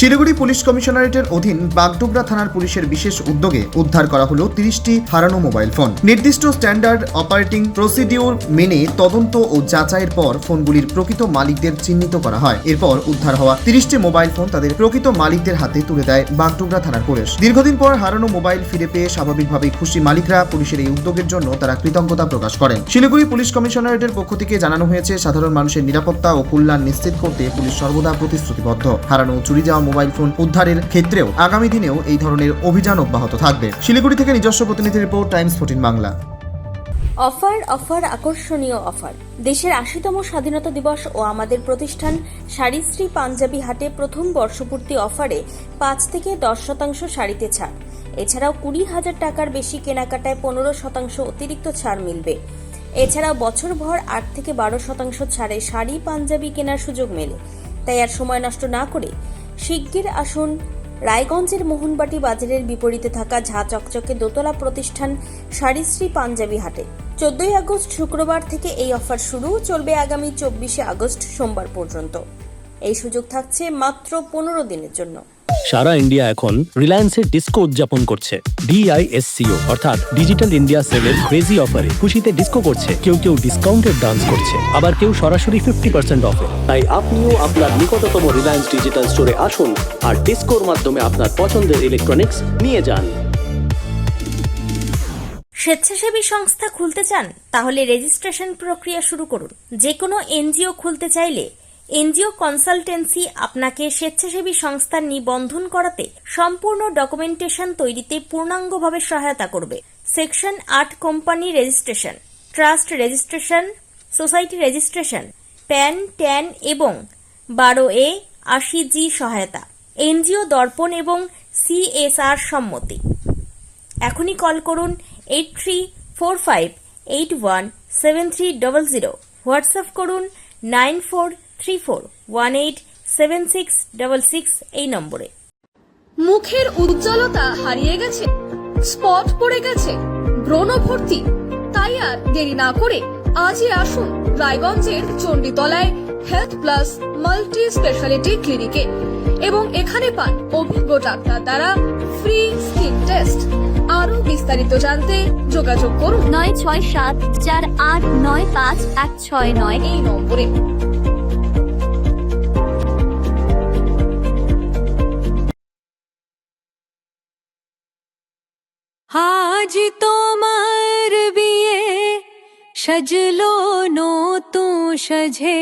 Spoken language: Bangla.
শিলিগুড়ি পুলিশ কমিশনারেটের অধীন বাগডোগরা থানার পুলিশের বিশেষ উদ্যোগে উদ্ধার করা হলো 30টি হারানো মোবাইল ফোন। নির্দিষ্ট স্ট্যান্ডার্ড অপারেটিং প্রসিডিউর মেনে তদন্ত ও যাচাইয়ের পর ফোনগুলির প্রকৃত মালিকদের চিহ্নিত করা হয়। এরপর উদ্ধার হওয়া 30টি মোবাইল ফোন তাদের প্রকৃত মালিকদের হাতে তুলে দেয় বাগডোগরা থানার পুলিশ। দীর্ঘদিন পর হারানো মোবাইল ফিরে পেয়ে স্বাভাবিকভাবেই খুশি মালিকরা। পুলিশের এই উদ্যোগের জন্য তারা কৃতজ্ঞতা প্রকাশ করেন। শিলিগুড়ি পুলিশ কমিশনারেটের পক্ষ থেকে জানানো হয়েছে, সাধারণ মানুষের নিরাপত্তা ও কল্যাণ নিশ্চিত করতে পুলিশ সর্বদা প্রতিশ্রুতিবদ্ধ। হারানো চুরি যাওয়া মোবাইল ফোন উদ্ধারের ক্ষেত্রেও আগামী দিনেও এই ধরনের অভিযান অব্যাহত থাকবে। শিলিগুড়ি থেকে নিজস্ব প্রতিনিধি রিপোর্ট, টাইমস 14 বাংলা। অফার আকর্ষণীয় অফার। দেশের 80তম স্বাধীনতা দিবস ও আমাদের প্রতিষ্ঠান শাড়িশ্রী পাঞ্জাবি হাটে প্রথম বর্ষপূর্তি অফারে 5 থেকে 10% শাড়িতে ছাড়। এছাড়াও 20,000 টাকার বেশি কেনাকাটায় 15% অতিরিক্ত ছাড় মিলবে। এছাড়াও বছরভর 8 থেকে 12% ছাড়ে শাড়ি পাঞ্জাবি কেনার সুযোগ মেলে। তাই আর সময় নষ্ট না করে শিগগির আসুন রায়গঞ্জের মোহনবাটি বাজারের বিপরীতে থাকা ঝাঁ চকচকে দোতলা প্রতিষ্ঠান শাড়িশ্রী পাঞ্জাবি হাটে। 14 আগস্ট শুক্রবার থেকে এই অফার শুরু, চলবে আগামী 24 আগস্ট সোমবার পর্যন্ত। এই সুযোগ থাকছে মাত্র 15 দিনের জন্য। সারা ইন্ডিয়া এখন রিলায়েন্সের ডিস্কো উদযাপন করছে। DISCO অর্থাৎ ডিজিটাল ইন্ডিয়া সেলের ক্রেজি অফারে খুশিতে ডিস্কো করছে। কেউ ডিসকাউন্টেড ডান্স করছে, আবার কেউ সরাসরি 50% অফে। তাই আপনিও আপনার নিকটতম রিলায়েন্স ডিজিটাল স্টোরে আসুন আর ডিস্কোর মাধ্যমে আপনার পছন্দের ইলেকট্রনিক্স নিয়ে যান। স্বেচ্ছাসেবী সংস্থা খুলতে চান? তাহলে রেজিস্ট্রেশন প্রক্রিয়া শুরু করুন। যে কোনো এনজিও খুলতে চাইলে এনজিও কনসালটেন্সি আপনাকে স্বেচ্ছাসেবী সংস্থার নিবন্ধন করাতে সম্পূর্ণ ডকুমেন্টেশন তৈরিতে পূর্ণাঙ্গভাবে সহায়তা করবে। Section 8 company registration, trust registration, society registration, pan, tan এবং 12A 80G সহায়তা, এনজিও দর্পণ এবং CSR সম্মতি। এখনই কল করুন 8345817300, হোয়াটসঅ্যাপ করুন 9434187666 এই নম্বরে। মুখের উজ্জ্বলতা হারিয়ে গেছে, স্পট পড়ে গেছে, ব্রণ ভর্তি, তাই আর দেরি না করে আজই আসুন রায়গঞ্জের চণ্ডীতলায় হেলথ প্লাস মাল্টি স্পেশালিটি ক্লিনিকে এবং এখানে পান অভিজ্ঞ ডাক্তার দ্বারা ফ্রি স্কিন টেস্ট। আরো বিস্তারিত জানতে যোগাযোগ করুন 9674895169 এই নম্বরে। আজ তোমার বিয়ে সাজলো নতুন সাজে।